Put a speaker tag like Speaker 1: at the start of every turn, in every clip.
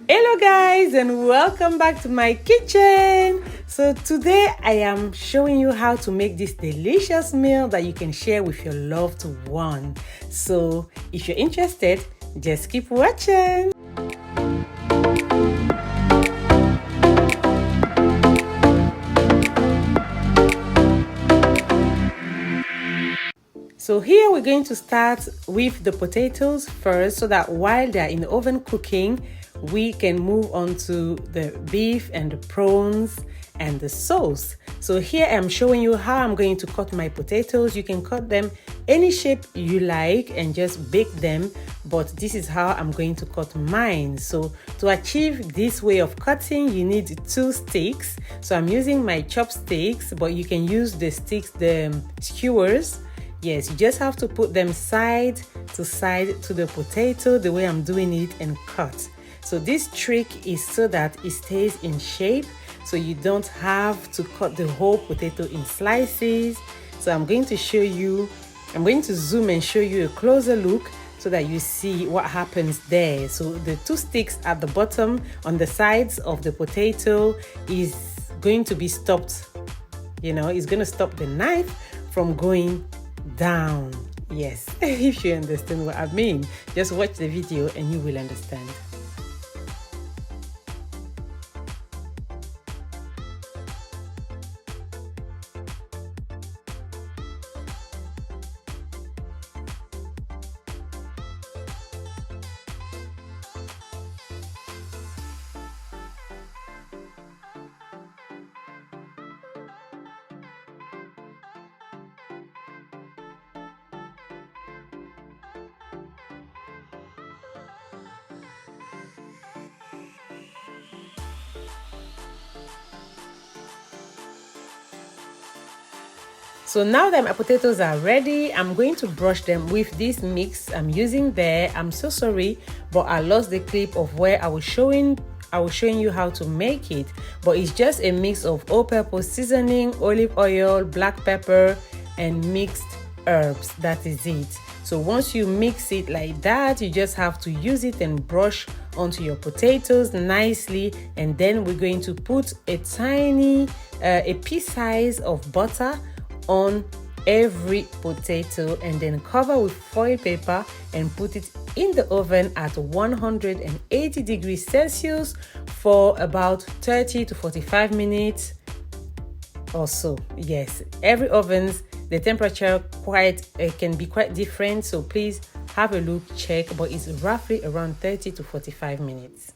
Speaker 1: Hello guys, and welcome back to my kitchen. So today I am showing you how to make this delicious meal that you can share with your loved one. So if you're interested, just keep watching. So here we're going to start with the potatoes first, so that while they're in the oven cooking, we can move on to the beef and the prawns and the sauce. So here I'm showing you how I'm going to cut my potatoes. You can cut them any shape you like and just bake them, but this is how I'm going to cut mine. So to achieve this way of cutting, you need 2 sticks. So I'm using my chopsticks, but you can use the sticks, the skewers. Yes, you just have to put them side to side to the potato the way I'm doing it and cut. So this trick is so that it stays in shape, so you don't have to cut the whole potato in slices. So I'm going to zoom and show you a closer look so that you see what happens there. So the 2 sticks at the bottom on the sides of the potato is going to be stopped. It's going to stop the knife from going down. Yes, if you understand what I mean, just watch the video and you will understand. So now that my potatoes are ready, I'm going to brush them with this mix I'm using there. I'm so sorry, but I lost the clip of where I was showing you how to make it. But it's just a mix of all-purpose seasoning, olive oil, black pepper, and mixed herbs. That is it. So once you mix it like that, you just have to use it and brush onto your potatoes nicely. And then we're going to put a tiny, a pea size of butter on every potato, and then cover with foil paper and put it in the oven at 180 degrees Celsius for about 30 to 45 minutes or so. Yes, every oven's the temperature can be quite different, so please have a look, check, but it's roughly around 30 to 45 minutes.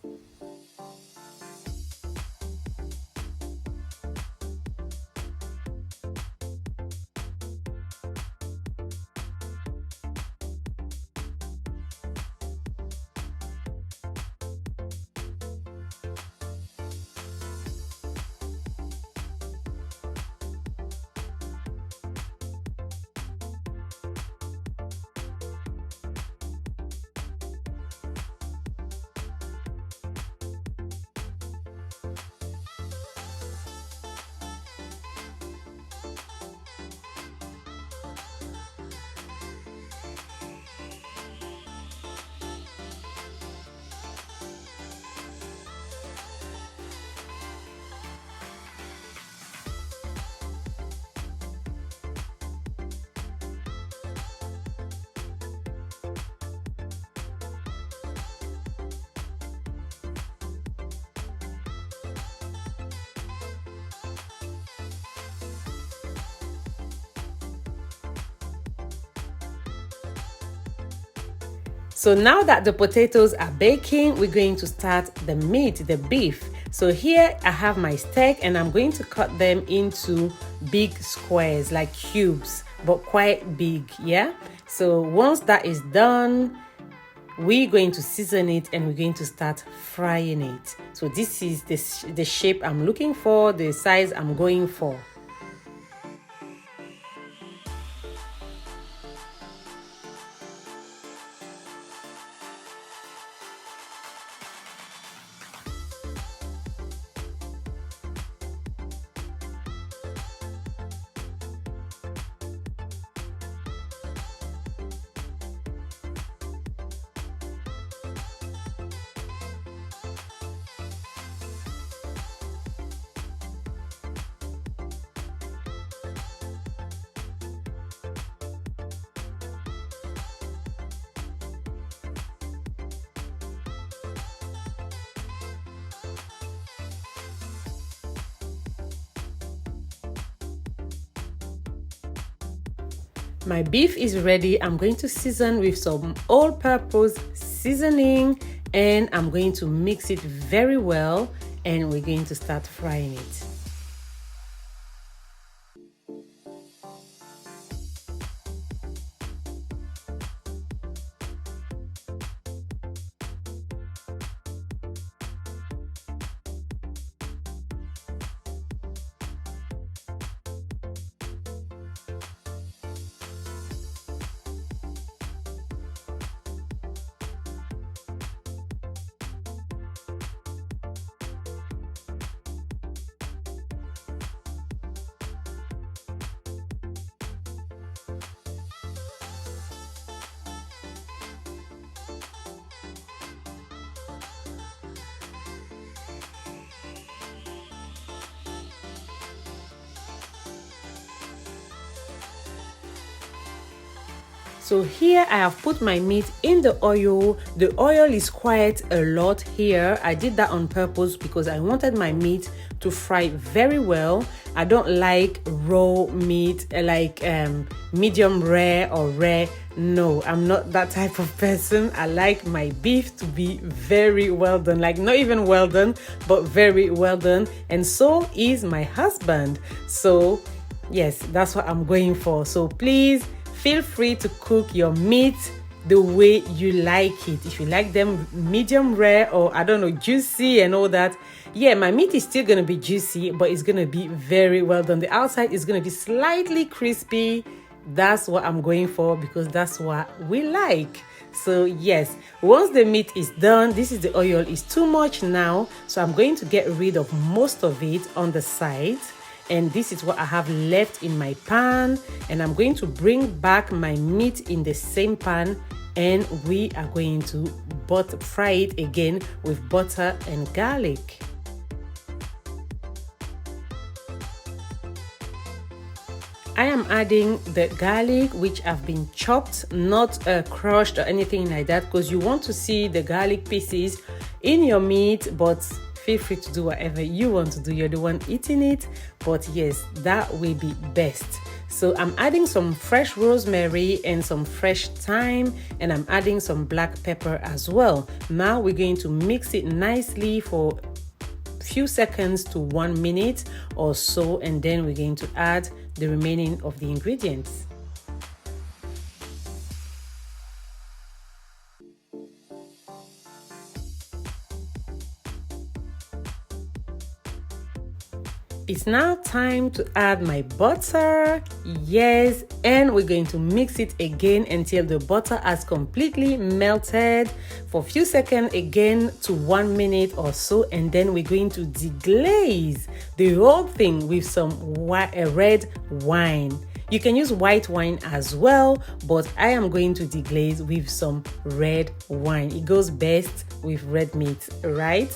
Speaker 1: So now that the potatoes are baking, we're going to start the meat, the beef. So here I have my steak and I'm going to cut them into big squares, like cubes, but quite big, yeah? So once that is done, we're going to season it and we're going to start frying it. So this is the shape I'm looking for, the size I'm going for. My beef is ready. I'm going to season with some all-purpose seasoning, and I'm going to mix it very well, and we're going to start frying it. So here I have put my meat in the oil. The oil is quite a lot here. I did that on purpose because I wanted my meat to fry very well. I don't like raw meat, like medium rare or rare. No, I'm not that type of person. I like my beef to be very well done, like not even well done, but very well done. And so is my husband. So yes, that's what I'm going for. So please feel free to cook your meat the way you like it. If you like them medium rare or I don't know, juicy and all that, yeah, my meat is still gonna be juicy, but it's gonna be very well done. The outside is gonna be slightly crispy. That's what I'm going for because that's what we like. So yes, once the meat is done, this is the oil is too much now, so I'm going to get rid of most of it on the side. And this is what I have left in my pan, and I'm going to bring back my meat in the same pan, and we are going to fry it again with butter and garlic. I am adding the garlic, which have been chopped, not crushed or anything like that, because you want to see the garlic pieces in your meat, but feel free to do whatever you want to do. You're the one eating it, but yes, that will be best. So I'm adding some fresh rosemary and some fresh thyme, and I'm adding some black pepper as well. Now we're going to mix it nicely for a few seconds to 1 minute or so, and then we're going to add the remaining of the ingredients. It's now time to add my butter. Yes, and we're going to mix it again until the butter has completely melted for a few seconds, again to 1 minute or so, and then we're going to deglaze the whole thing with some red wine. You can use white wine as well, but I am going to deglaze with some red wine. It goes best with red meat, right?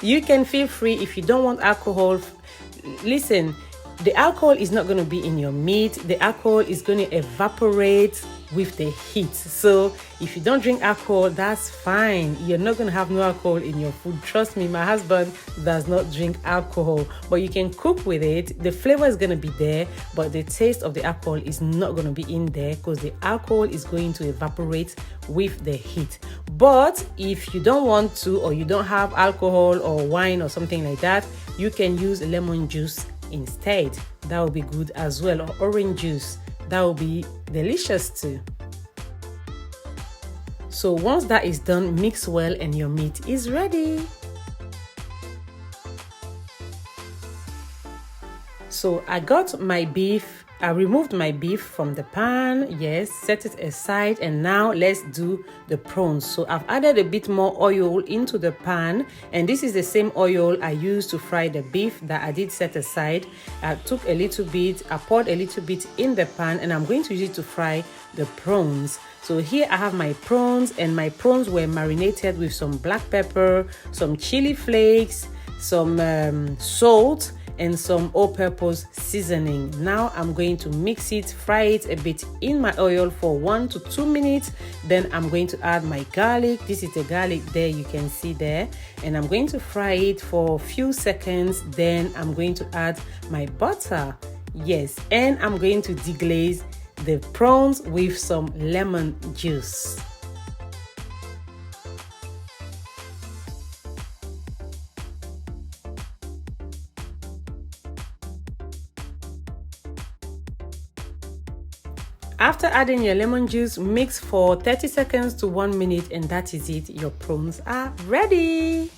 Speaker 1: You can feel free if you don't want alcohol. Listen, the alcohol is not going to be in your meat. The alcohol is going to evaporate with the heat. So if you don't drink alcohol, that's fine. You're not going to have no alcohol in your food. Trust me, my husband does not drink alcohol, but you can cook with it. The flavor is going to be there, but the taste of the alcohol is not going to be in there because the alcohol is going to evaporate with the heat. But if you don't want to, or you don't have alcohol or wine or something like that, you can use lemon juice instead. That will be good as well, or orange juice. That will be delicious too. So once that is done, mix well and your meat is ready. So I got my beef. I removed my beef from the pan, yes, set it aside, and now let's do the prawns. So I've added a bit more oil into the pan, and this is the same oil I used to fry the beef that I did set aside. I took a little bit, I poured a little bit in the pan, and I'm going to use it to fry the prawns. So here I have my prawns, and my prawns were marinated with some black pepper, some chili flakes, some salt, and some all-purpose seasoning. Now I'm going to mix it, fry it a bit in my oil for 1 to 2 minutes. Then I'm going to add my garlic. This is the garlic there, you can see there, and I'm going to fry it for a few seconds. Then I'm going to add my butter, yes, and I'm going to deglaze the prawns with some lemon juice. After adding your lemon juice, mix for 30 seconds to 1 minute, and that is it. Your prawns are ready.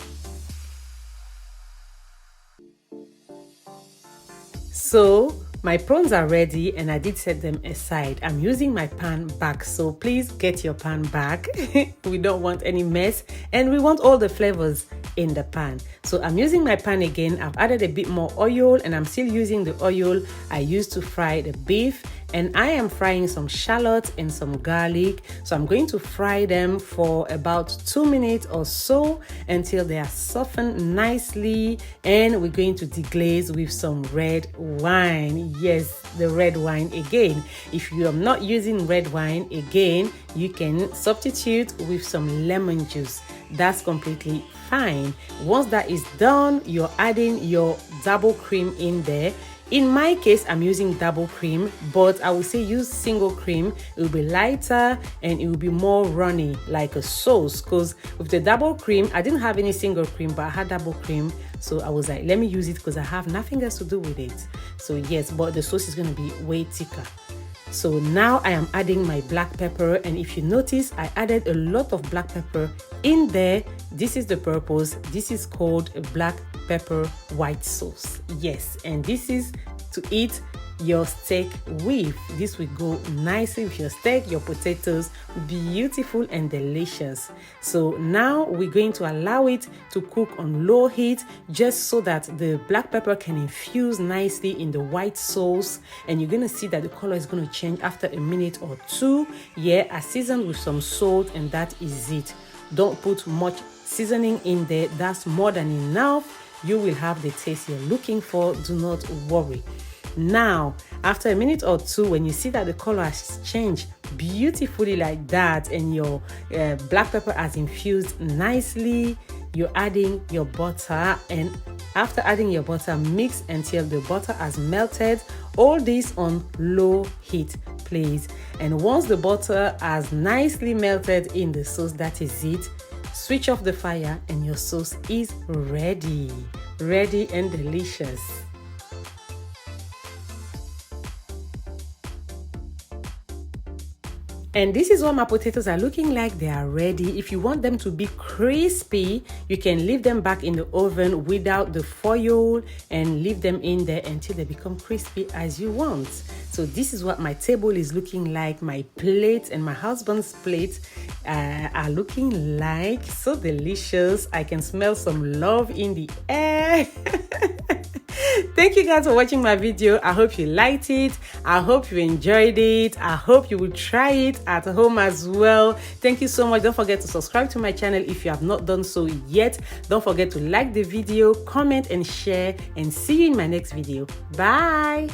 Speaker 1: So my prawns are ready and I did set them aside. I'm using my pan back, so please get your pan back. We don't want any mess and we want all the flavors in the pan. So I'm using my pan again. I've added a bit more oil and I'm still using the oil I used to fry the beef. And I am frying some shallots and some garlic. So I'm going to fry them for about 2 minutes or so until they are softened nicely. And we're going to deglaze with some red wine. Yes, the red wine again. If you are not using red wine again, you can substitute with some lemon juice. That's completely fine. Once that is done, you're adding your double cream in there. In my case, I'm using double cream, but I would say use single cream. It will be lighter and it will be more runny, like a sauce. Because with the double cream, I didn't have any single cream, but I had double cream. So I was like, let me use it because I have nothing else to do with it. So yes, but the sauce is going to be way thicker. So now I am adding my black pepper, and if you notice, I added a lot of black pepper in there. This is the purpose. This is called a black pepper white sauce. Yes, and this is to eat your steak with. This will go nicely with your steak, your potatoes. Beautiful and delicious. So now we're going to allow it to cook on low heat, just so that the black pepper can infuse nicely in the white sauce, and you're going to see that the color is going to change after a minute or two. Yeah, I seasoned with some salt, and that is it. Don't put much seasoning in there. That's more than enough. You will have the taste you're looking for. Do not worry. Now, after a minute or two, when you see that the color has changed beautifully like that, and your black pepper has infused nicely, you're adding your butter. And after adding your butter, mix until the butter has melted. All this on low heat, please. And once the butter has nicely melted in the sauce, that is it. Switch off the fire and your sauce is ready. Ready and delicious. And this is what my potatoes are looking like. They are ready. If you want them to be crispy, you can leave them back in the oven without the foil and leave them in there until they become crispy as you want. So this is what my table is looking like. My plate and my husband's plate are looking like. So delicious. I can smell some love in the air. Thank you guys for watching my video. I hope you liked it. I hope you enjoyed it. I hope you will try it at home as well. Thank you so much. Don't forget to subscribe to my channel if you have not done so yet. Don't forget to like the video, comment and share, and see you in my next video. Bye.